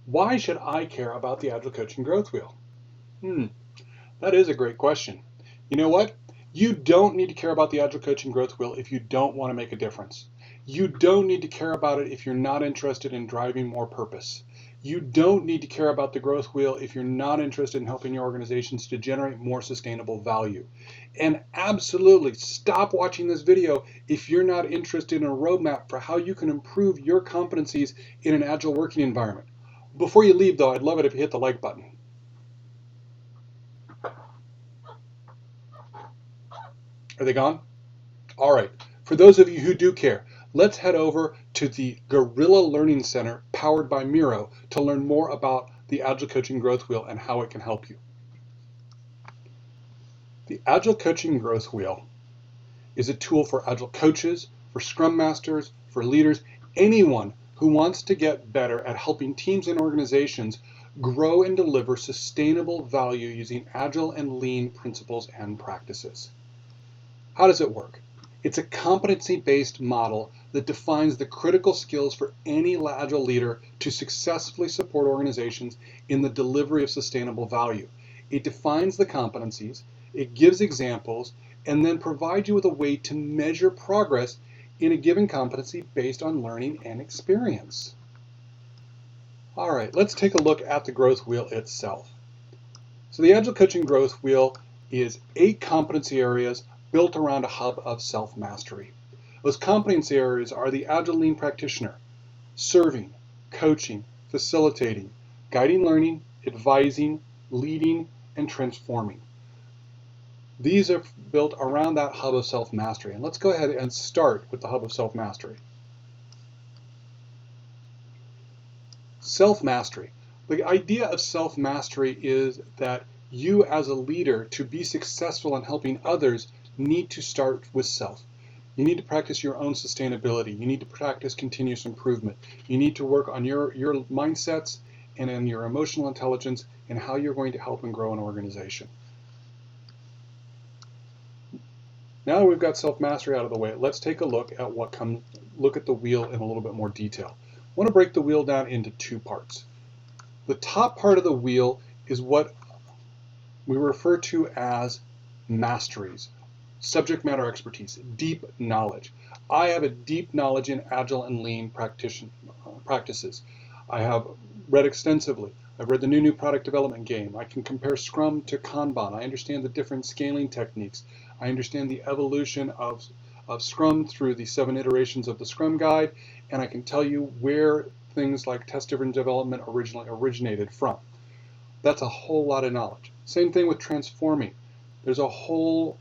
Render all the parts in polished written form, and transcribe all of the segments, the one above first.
Why should I care about the Agile Coaching Growth Wheel? That is a great question. You know what? You don't need to care about the Agile Coaching Growth Wheel if you don't want to make a difference. You don't need to care about it if you're not interested in driving more purpose. You don't need to care about the growth wheel if you're not interested in helping your organizations to generate more sustainable value. And absolutely stop watching this video if you're not interested in a roadmap for how you can improve your competencies in an agile working environment. Before you leave though, I'd love it if you hit the like button. Are they gone? All right. For those of you who do care, let's head over to the Guerrilla Learning Center powered by Miro to learn more about the Agile Coaching Growth Wheel and how it can help you. The Agile Coaching Growth Wheel is a tool for Agile coaches, for Scrum Masters, for leaders, anyone who wants to get better at helping teams and organizations grow and deliver sustainable value using Agile and Lean principles and practices. How does it work? It's a competency-based model that defines the critical skills for any Agile leader to successfully support organizations in the delivery of sustainable value. It defines the competencies, it gives examples, and then provides you with a way to measure progress in a given competency based on learning and experience. All right, let's take a look at the growth wheel itself. So the Agile Coaching Growth Wheel is 8 competency areas built around a hub of self-mastery. Those competency areas are the Agile Lean practitioner, serving, coaching, facilitating, guiding learning, advising, leading, and transforming. These are built around that hub of self-mastery. And let's go ahead and start with the hub of self-mastery. Self-mastery. The idea of self-mastery is that you as a leader, to be successful in helping others, need to start with self. You need to practice your own sustainability. You need to practice continuous improvement. You need to work on your mindsets and on your emotional intelligence and how you're going to help and grow an organization. Now that we've got self-mastery out of the way, let's take a look at look at the wheel in a little bit more detail. I want to break the wheel down into 2 parts. The top part of the wheel is what we refer to as masteries, subject matter expertise, deep knowledge. I have a deep knowledge in Agile and Lean practices. I have read extensively. I've read the new product development game. I can compare Scrum to Kanban. I understand the different scaling techniques. I understand the evolution of Scrum through the 7 iterations of the Scrum Guide, and I can tell you where things like test-driven development originally originated from. That's a whole lot of knowledge. Same thing with transforming. There's a whole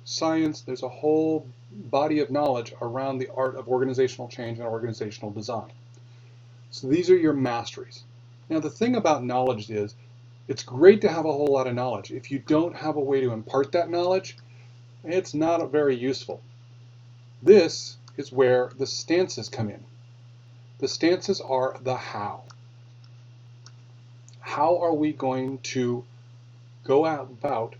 science, there's a whole body of knowledge around the art of organizational change and organizational design. So these are your masteries. Now the thing about knowledge is, it's great to have a whole lot of knowledge. If you don't have a way to impart that knowledge, it's not very useful. This is where the stances come in. The stances are the how. How are we going to go about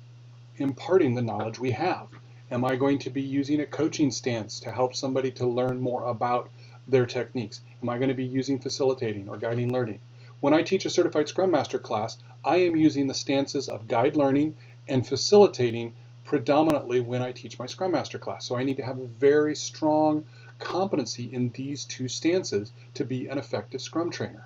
imparting the knowledge we have? Am I going to be using a coaching stance to help somebody to learn more about their techniques? Am I going to be using facilitating or guiding learning? When I teach a certified Scrum Master class, I am using the stances of guide learning and facilitating predominantly when I teach my Scrum Master class. So I need to have a very strong competency in these 2 stances to be an effective Scrum trainer.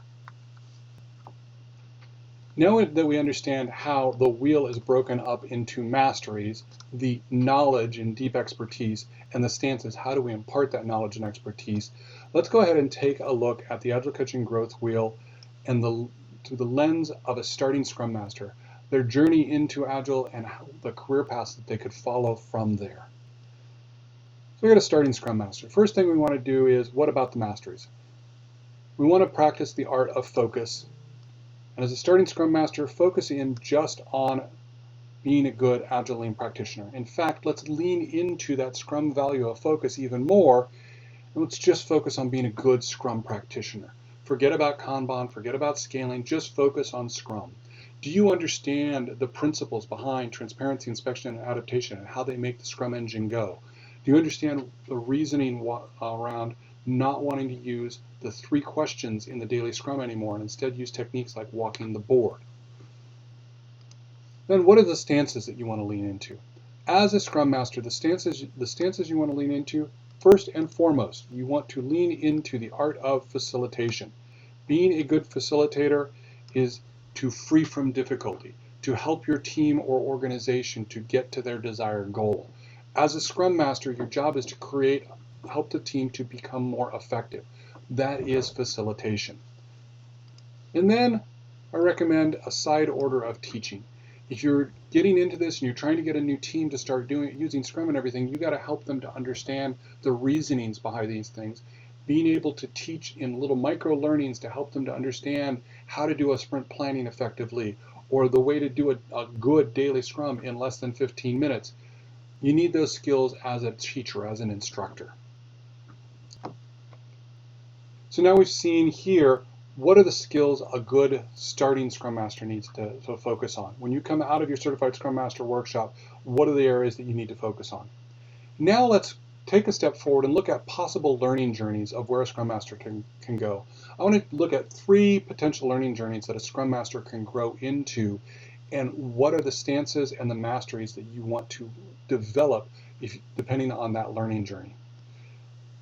Now that we understand how the wheel is broken up into masteries, the knowledge and deep expertise, and the stances, how do we impart that knowledge and expertise, let's go ahead and take a look at the Agile Coaching Growth Wheel and through the lens of a starting Scrum Master, their journey into Agile and the career paths that they could follow from there. So we got a starting Scrum Master. First thing we want to do is, what about the masteries? We want to practice the art of focus. And as a starting Scrum Master, focus in just on being a good Agile Lean practitioner. In fact, let's lean into that Scrum value of focus even more, and let's just focus on being a good Scrum practitioner. Forget about Kanban, forget about scaling, just focus on Scrum. Do you understand the principles behind transparency, inspection, and adaptation and how they make the Scrum engine go? Do you understand the reasoning around not wanting to use the 3 questions in the daily Scrum anymore and instead use techniques like walking the board. Then what are the stances that you want to lean into? As a Scrum Master, the stances you want to lean into, first and foremost, you want to lean into the art of facilitation. Being a good facilitator is to free from difficulty, to help your team or organization to get to their desired goal. As a Scrum Master, your job is to help the team to become more effective. That is facilitation. And then I recommend a side order of teaching. If you're getting into this and you're trying to get a new team to start using Scrum and everything, you got to help them to understand the reasonings behind these things. Being able to teach in little micro learnings to help them to understand how to do a sprint planning effectively, or the way to do a good daily Scrum in less than 15 minutes. You need those skills as a teacher, as an instructor. So now we've seen here, what are the skills a good starting Scrum Master needs to focus on? When you come out of your Certified Scrum Master workshop, what are the areas that you need to focus on? Now let's take a step forward and look at possible learning journeys of where a Scrum Master can go. I want to look at 3 potential learning journeys that a Scrum Master can grow into, and what are the stances and the masteries that you want to develop depending on that learning journey.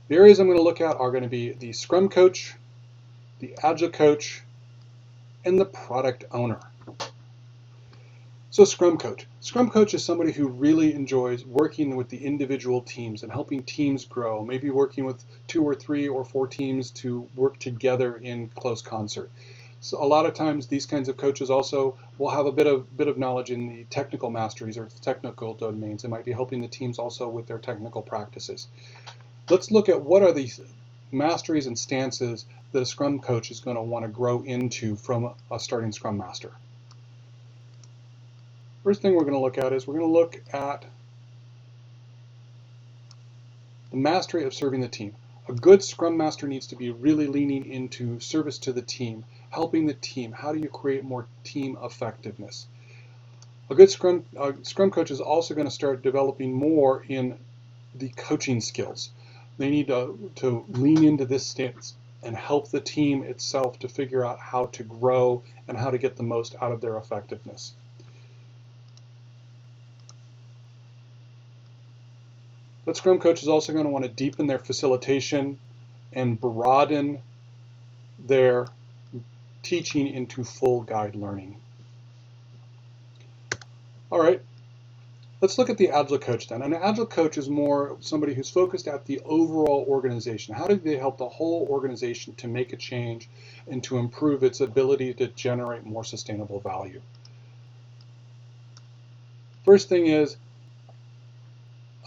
The areas I'm going to look at are going to be the Scrum Coach, the Agile Coach, and the Product Owner. So Scrum Coach. Scrum Coach is somebody who really enjoys working with the individual teams and helping teams grow, maybe working with 2 or 3 or 4 teams to work together in close concert. So a lot of times these kinds of coaches also will have a bit of knowledge in the technical masteries or technical domains. They might be helping the teams also with their technical practices. Let's look at what are the masteries and stances that a Scrum Coach is going to want to grow into from a starting Scrum Master. First thing we're going to look at is we're going to look at the mastery of serving the team. A good Scrum Master needs to be really leaning into service to the team, helping the team. How do you create more team effectiveness? A good Scrum Coach is also going to start developing more in the coaching skills. They need to lean into this stance and help the team itself to figure out how to grow and how to get the most out of their effectiveness. But Scrum Coach is also going to want to deepen their facilitation and broaden their teaching into full guide learning. All right, let's look at the Agile Coach then. An Agile Coach is more somebody who's focused at the overall organization. How do they help the whole organization to make a change and to improve its ability to generate more sustainable value? First thing is,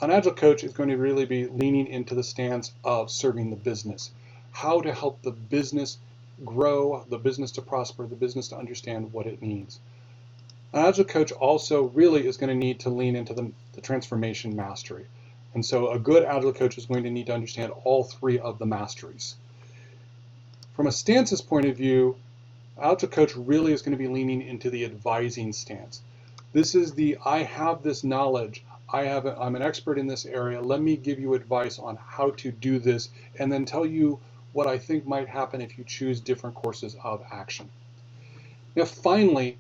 an Agile Coach is going to really be leaning into the stance of serving the business. How to help the business grow, the business to prosper, the business to understand what it needs. An Agile Coach also really is going to need to lean into the transformation mastery. And so a good Agile Coach is going to need to understand all 3 of the masteries. From a stances point of view, Agile Coach really is going to be leaning into the advising stance. This is the I have this knowledge, I'm an expert in this area, let me give you advice on how to do this and then tell you what I think might happen if you choose different courses of action. Now finally,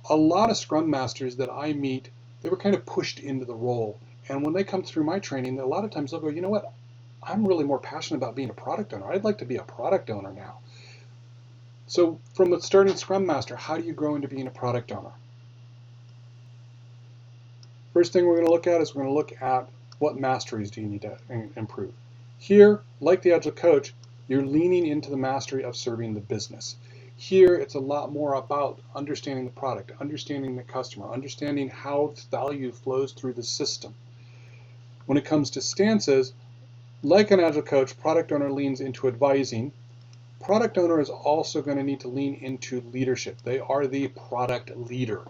a lot of Scrum Masters that I meet, they were kind of pushed into the role. And when they come through my training, a lot of times they'll go, you know what, I'm really more passionate about being a product owner. I'd like to be a product owner now. So from a starting Scrum Master, how do you grow into being a product owner? First thing we're going to look at is we're going to look at what masteries do you need to improve. Here, like the Agile Coach, you're leaning into the mastery of serving the business. Here, it's a lot more about understanding the product, understanding the customer, understanding how value flows through the system. When it comes to stances, like an Agile Coach, product owner leans into advising. Product owner is also going to need to lean into leadership. They are the product leader.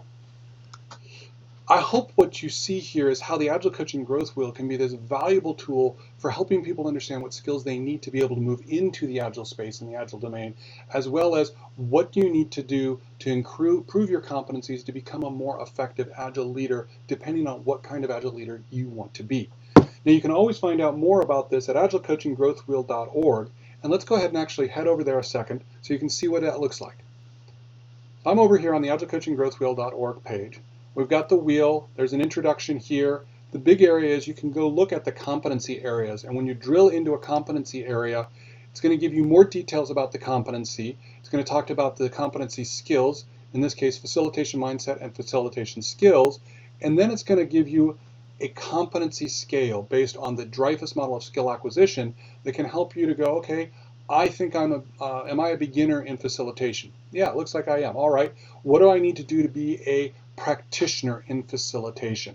I hope what you see here is how the Agile Coaching Growth Wheel can be this valuable tool for helping people understand what skills they need to be able to move into the Agile space and the Agile domain, as well as what you need to do to improve your competencies to become a more effective Agile leader, depending on what kind of Agile leader you want to be. Now you can always find out more about this at agilecoachinggrowthwheel.org, And let's go ahead and actually head over there a second so you can see what that looks like. I'm over here on the agilecoachinggrowthwheel.org page. We've got the wheel. There's an introduction here. The big area is you can go look at the competency areas. And when you drill into a competency area, it's going to give you more details about the competency. It's going to talk about the competency skills, in this case, facilitation mindset and facilitation skills. And then it's going to give you a competency scale based on the Dreyfus model of skill acquisition that can help you to go, okay, I think am I a beginner in facilitation? Yeah, it looks like I am. All right, what do I need to do to be a practitioner in facilitation?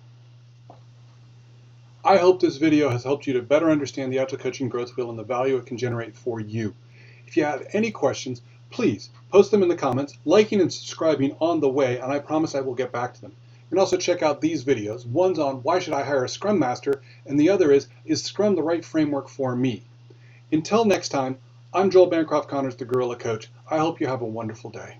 I hope this video has helped you to better understand the Agile Coaching Growth Wheel and the value it can generate for you. If you have any questions, please post them in the comments, liking and subscribing on the way, and I promise I will get back to them. You can also check out these videos. One's on why should I hire a Scrum Master, and the other is Scrum the right framework for me? Until next time, I'm Joel Bancroft-Connors, the Gorilla Coach. I hope you have a wonderful day.